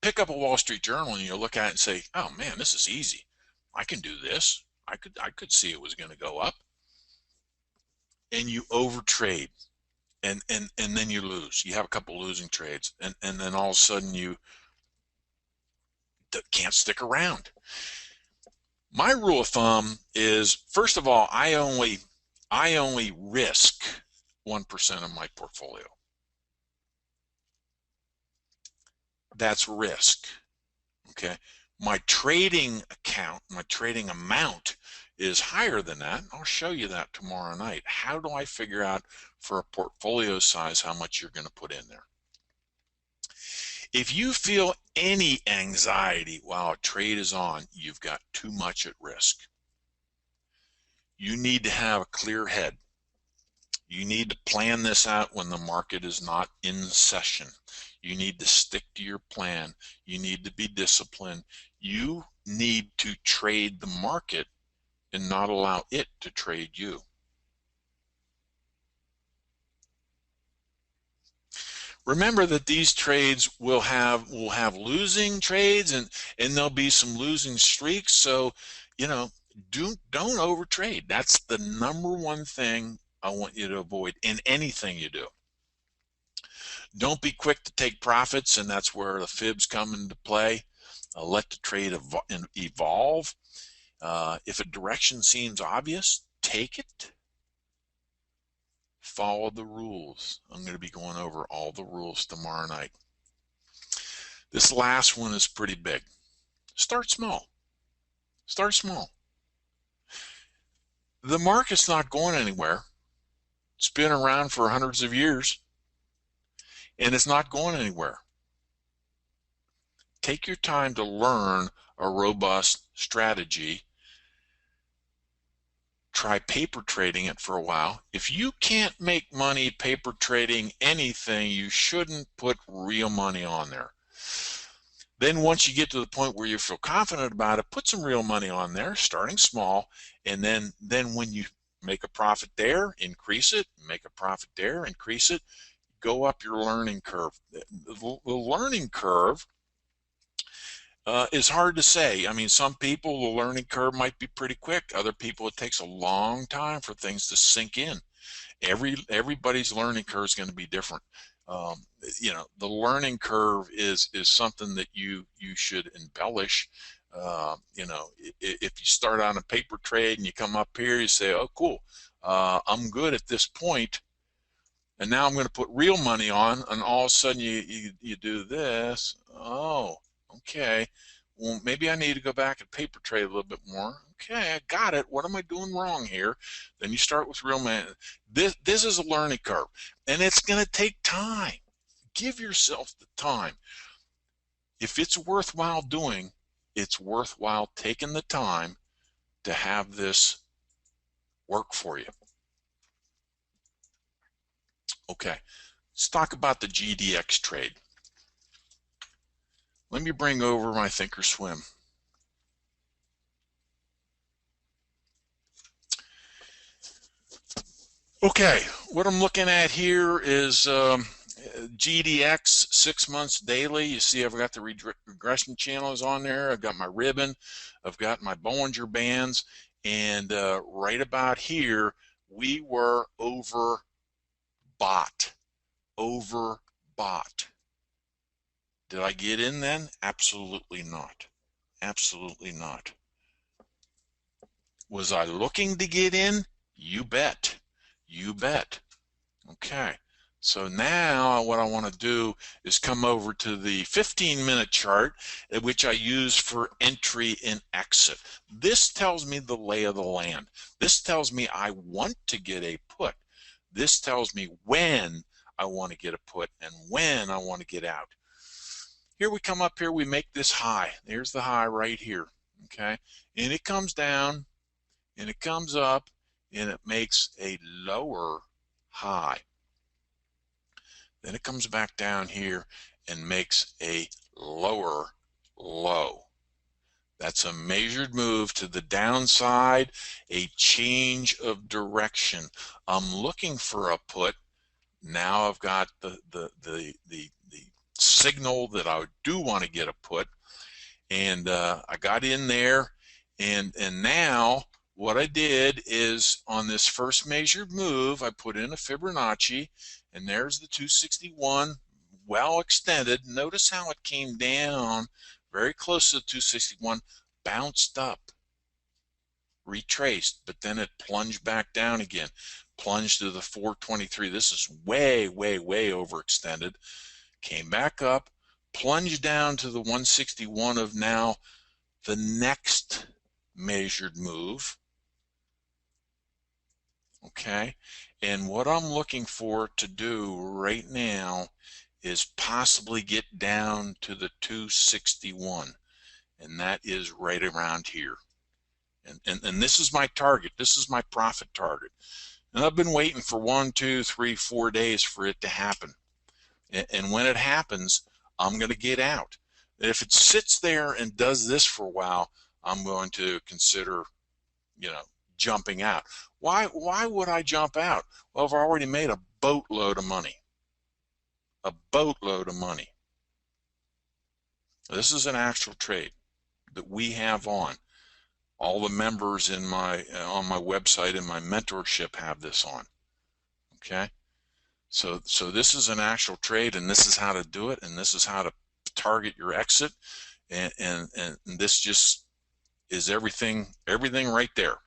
Pick up a Wall Street Journal and you look at it and say, oh man, this is easy. I can do this. I could see it was going to go up. And you overtrade, and then you lose. You have a couple losing trades, and then all of a sudden you can't stick around. My rule of thumb is, first of all, I only risk 1% of my portfolio. That's risk. Okay. My trading account, my trading amount is higher than that. I'll show you that tomorrow night. How do I figure out for a portfolio size how much you're going to put in there? If you feel any anxiety while a trade is on, you've got too much at risk. You need to have a clear head. You need to plan this out when the market is not in session. You need to stick to your plan. You need to be disciplined. You need to trade the market and not allow it to trade you. Remember that these trades will have losing trades and there'll be some losing streaks. So, don't overtrade. That's the number one thing I want you to avoid in anything you do. Don't be quick to take profits, and that's where the fibs come into play. Let the trade evolve. If a direction seems obvious, take it. Follow the rules. I'm going to be going over all the rules tomorrow night. This last one is pretty big. Start small. Start small. The market's not going anywhere. It's been around for hundreds of years, and it's not going anywhere. Take your time to learn a robust strategy. Try paper trading it for a while. If you can't make money paper trading anything, you shouldn't put real money on there. Then once you get to the point where you feel confident about it, put some real money on there, starting small, and then when you make a profit there, increase it, make a profit there, increase it, go up your learning curve. The learning curve is hard to say. I mean, some people, the learning curve might be pretty quick. Other people, it takes a long time for things to sink in. Everybody's learning curve is going to be different. You know, the learning curve is something that you should embellish. You know, if you start on a paper trade and you come up here, you say, oh, cool, I'm good at this point, and now I'm going to put real money on, and all of a sudden you do this. Oh, okay. Well, maybe I need to go back and paper trade a little bit more. Okay, I got it. What am I doing wrong here? Then you start with real money. This is a learning curve, and it's going to take time. Give yourself the time. If it's worthwhile doing, it's worthwhile taking the time to have this work for you. Okay, let's talk about the GDX trade. Let me bring over my Thinkorswim. Okay, what I'm looking at here is GDX 6 months daily. You see I've got the regression channels on there. I've got my ribbon. I've got my Bollinger Bands. And right about here, we were overbought. Overbought. Did I get in then? Absolutely not. Absolutely not. Was I looking to get in? You bet. You bet. Okay. So now what I want to do is come over to the 15-minute chart, which I use for entry and exit. This tells me the lay of the land. This tells me I want to get a put. This tells me when I want to get a put and when I want to get out. Here we come up here, we make this high. There's the high right here, okay? And it comes down, and it comes up, and it makes a lower high. Then it comes back down here and makes a lower low. That's a measured move to the downside, a change of direction. I'm looking for a put. Now I've got the signal that I do want to get a put, and I got in there, and now what I did is on this first measured move, I put in a Fibonacci, and there's the 261, well extended. Notice how it came down very close to the 261, bounced up, retraced, but then it plunged back down again, plunged to the 423. This is way, way, way overextended. Came back up, plunged down to the 161 of now the next measured move. Okay, and what I'm looking for to do right now is possibly get down to the 261, and that is right around here. And this is my target. This is my profit target. And I've been waiting for 1, 2, 3, 4 days for it to happen. And when it happens, I'm going to get out. If it sits there and does this for a while, I'm going to consider, you know, jumping out. Why would I jump out? Well, I've already made a boatload of money. A boatload of money. This is an actual trade that we have on. All the members in my on my website and my mentorship have this on. Okay? So this is an actual trade, and this is how to do it, and this is how to target your exit, and this just is everything right there.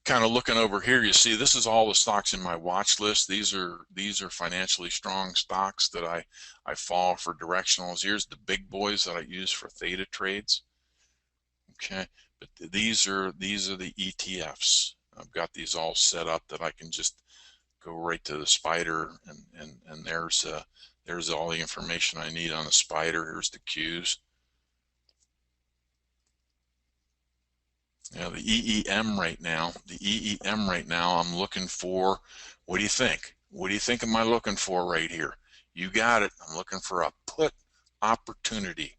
Kind of looking over here, you see this is all the stocks in my watch list. These are financially strong stocks that I follow for directionals. Here's the big boys that I use for theta trades. Okay, but these are the ETFs. I've got these all set up that I can just go right to the spider, and there's all the information I need on the spider. Here's the Qs. Now the EEM right now, I'm looking for, what do you think? What do you think am I looking for right here? You got it. I'm looking for a put opportunity.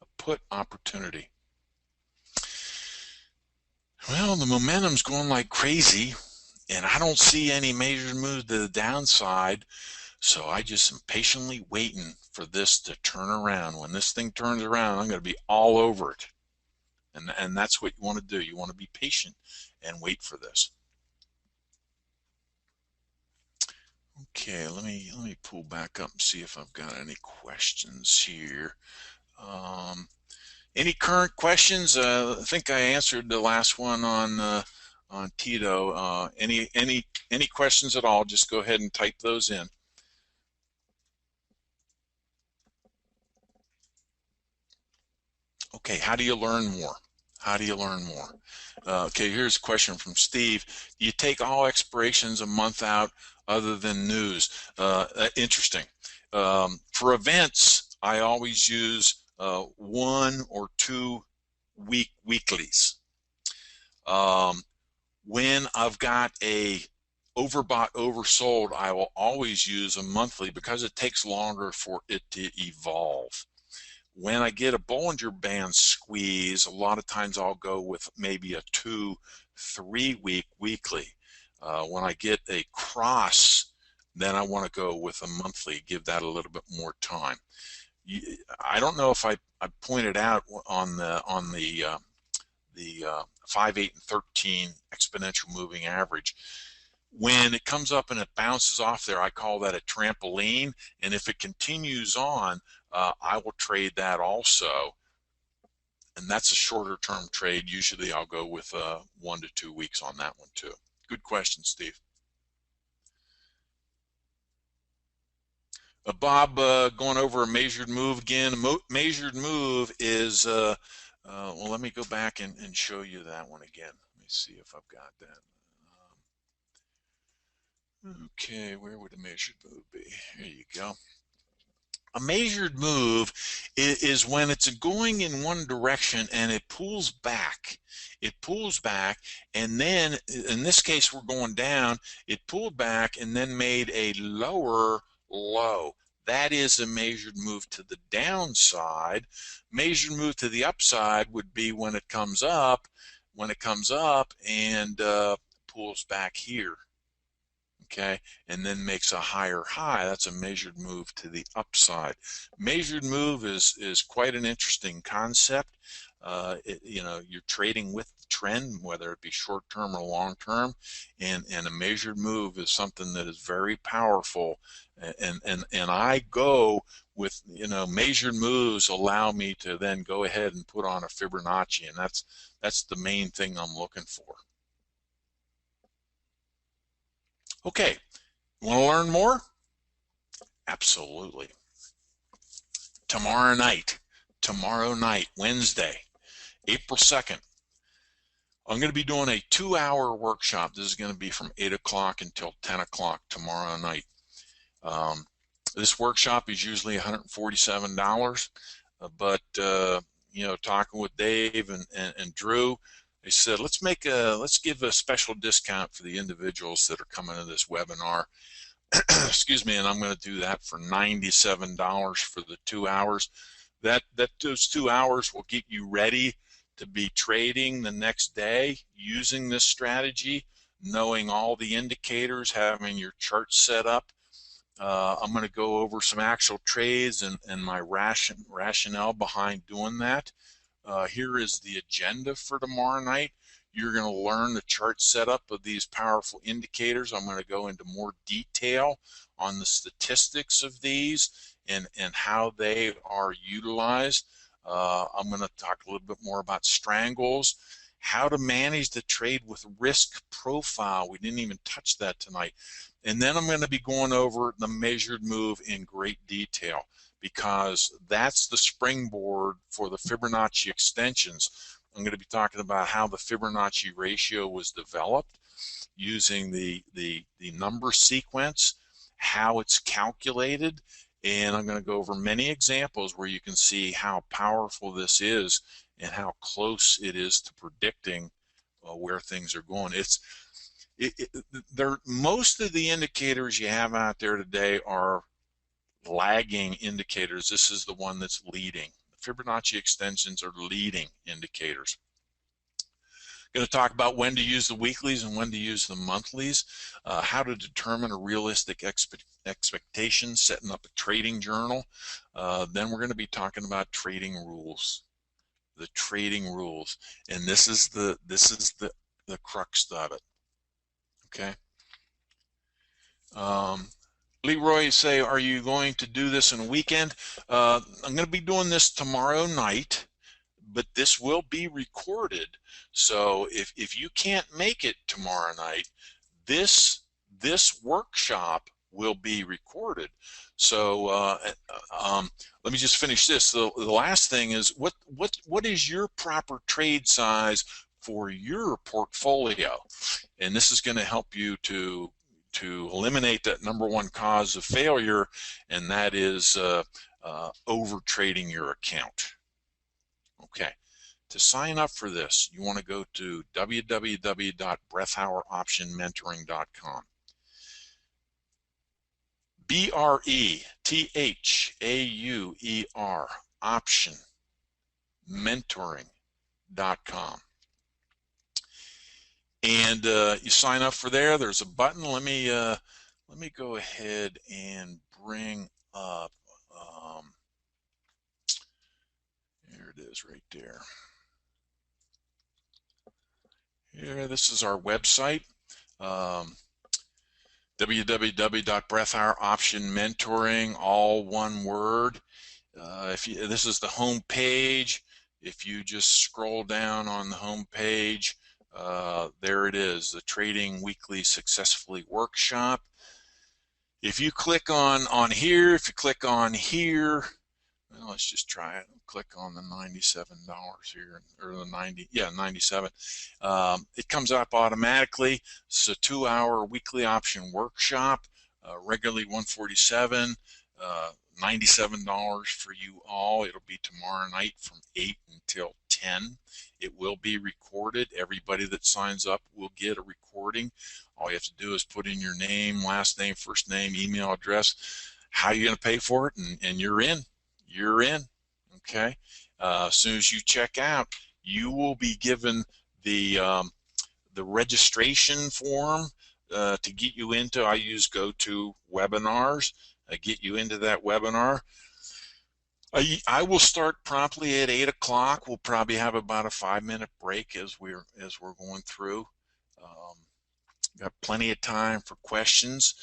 A put opportunity. Well, the momentum's going like crazy, and I don't see any major move to the downside, so I just am patiently waiting for this to turn around. When this thing turns around, I'm going to be all over it. And that's what you want to do. You want to be patient and wait for this. Okay, let me pull back up and see if I've got any questions here. Any current questions? I think I answered the last one on Tito. Any questions at all? Just go ahead and type those in. Okay, how do you learn more? How do you learn more? Okay, here's a question from Steve. Do you take all expirations a month out other than news? Interesting. For events, I always use 1 or 2 weeklies. When I've got a overbought, oversold, I will always use a monthly because it takes longer for it to evolve. When I get a Bollinger Band squeeze, a lot of times I'll go with maybe a 2-3 week weekly. When I get a cross, then I want to go with a monthly, give that a little bit more time. I don't know if I pointed out on the 5, 8, and 13 exponential moving average. When it comes up and it bounces off there, I call that a trampoline. And if it continues on, I will trade that also. And that's a shorter term trade. Usually I'll go with 1 to 2 weeks on that one too. Good question, Steve. Bob, going over a measured move again. Measured move is, well, let me go back and show you that one again. Let me see if I've got that. Okay, where would a measured move be? Here you go. A measured move is when it's going in one direction and it pulls back. It pulls back, and then in this case we're going down. It pulled back and then made a lower low. That is a measured move to the downside. Measured move to the upside would be when it comes up, and pulls back here. Okay, and then makes a higher high. That's a measured move to the upside. Measured move is quite an interesting concept. You're trading with the trend, whether it be short term or long term, and a measured move is something that is very powerful. And I go with, measured moves allow me to then go ahead and put on a Fibonacci, and that's the main thing I'm looking for. Okay, want to learn more? Absolutely. Tomorrow night, Wednesday, April 2nd, I'm going to be doing a 2-hour workshop. This is going to be from 8 o'clock until 10 o'clock tomorrow night. This workshop is usually $147, but talking with Dave and Drew, they said let's give a special discount for the individuals that are coming to this webinar. Excuse me, and I'm going to do that for $97 for the 2 hours. Those 2 hours will get you ready to be trading the next day using this strategy, knowing all the indicators, having your chart set up. I'm going to go over some actual trades and my rationale behind doing that. Here is the agenda for tomorrow night. You're going to learn the chart setup of these powerful indicators. I'm going to go into more detail on the statistics of these and how they are utilized. I'm going to talk a little bit more about strangles, how to manage the trade with risk profile. We didn't even touch that tonight. And then I'm going to be going over the measured move in great detail, because that's the springboard for the Fibonacci extensions. I'm going to be talking about how the Fibonacci ratio was developed using the number sequence, how it's calculated, and I'm going to go over many examples where you can see how powerful this is and how close it is to predicting where things are going. Most of the indicators you have out there today are lagging indicators. This is the one that's leading. The Fibonacci extensions are leading indicators. Going to talk about when to use the weeklies and when to use the monthlies, how to determine a realistic expectation, setting up a trading journal. Then we're going to be talking about trading rules, the trading rules, and this is the crux of it. Okay. Leroy say, are you going to do this in a weekend? I'm going to be doing this tomorrow night, but this will be recorded. So if you can't make it tomorrow night, this workshop will be recorded. So let me just finish this. The last thing is what is your proper trade size for your portfolio? And this is going to help you to eliminate that number one cause of failure, and that is over trading your account. Okay. To sign up for this, you want to go to www.brethaueroptionmentoring.com. BRETHAUER option mentoring.com. And you sign up for there. There's a button. Let me go ahead and bring up. Here it is, right there. Here, this is our website. www.brethaueroptionmentoring, all one word. This is the home page. If you just scroll down on the home page, there it is, the Trading Weekly Successfully Workshop. If you click on here, if you click on here, well, let's just try it. Click on the $97 here, or the 90, yeah, 97. It comes up automatically. It's a 2-hour weekly option workshop, regularly $147, $97 for you all. It'll be tomorrow night from 8 until 10. It will be recorded. Everybody that signs up will get a recording. All you have to do is put in your name, last name, first name, email address, how you're going to pay for it, and you're in. You're in. Okay. As soon as you check out, you will be given the registration form to get you into. I use GoToWebinars. Get you into that webinar. I will start promptly at 8 o'clock. We'll probably have about a 5-minute break as we're going through. Got plenty of time for questions.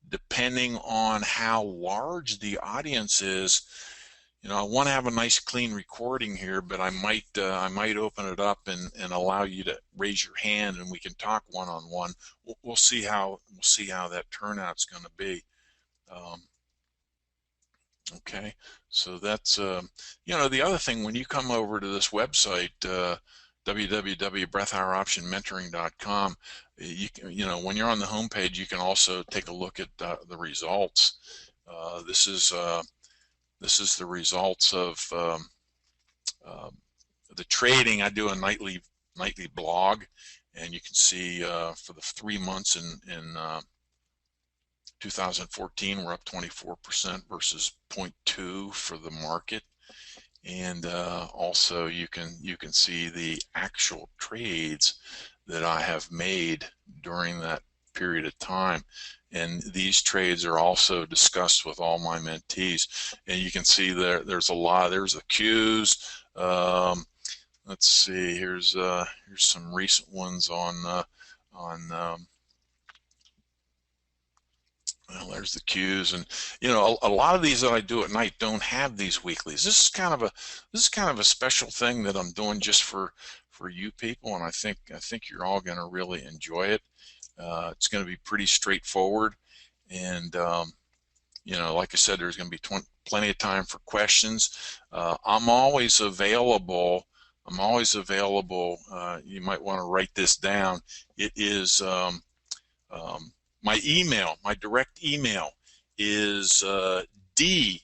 Depending on how large the audience is, you know, I want to have a nice clean recording here, but I might open it up and allow you to raise your hand and we can talk one-on-one. We'll see how that turnout's going to be. Okay, so that's you know, the other thing, when you come over to this website, www.brethaueroptionmentoring.com, you know, when you're on the home page, you can also take a look at the results. This is the results of the trading. I do a nightly blog, and you can see for the 3 months in 2014, we're up 24% versus 0.2 for the market. And also you can see the actual trades that I have made during that period of time. And these trades are also discussed with all my mentees. And you can see there's a lot. There's the Qs. Let's see. Here's some recent ones on well, there's the Qs, and you know, a lot of these that I do at night don't have these weeklies. This is kind of a special thing that I'm doing just for you people, and I think you're all going to really enjoy it. It's going to be pretty straightforward, and you know, like I said, there's going to be plenty of time for questions. I'm always available. You might want to write this down. It is my email, my direct email is D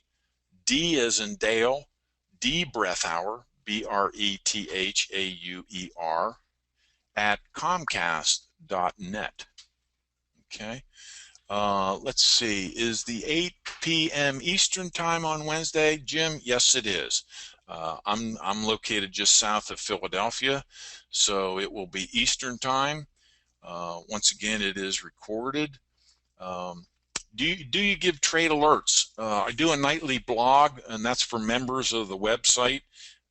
as in Dale, D Brethauer, BRETHAUER, at Comcast.net. Okay. Let's see, is the 8 p.m. Eastern time on Wednesday, Jim? Yes, it is. I'm located just south of Philadelphia, so it will be Eastern time. Once again, it is recorded. Do you give trade alerts? I do a nightly blog, and that's for members of the website.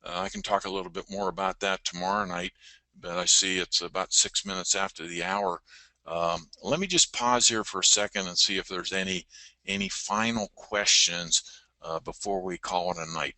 I can talk a little bit more about that tomorrow night, but I see it's about 6 minutes after the hour. Let me just pause here for a second and see if there's any final questions before we call it a night.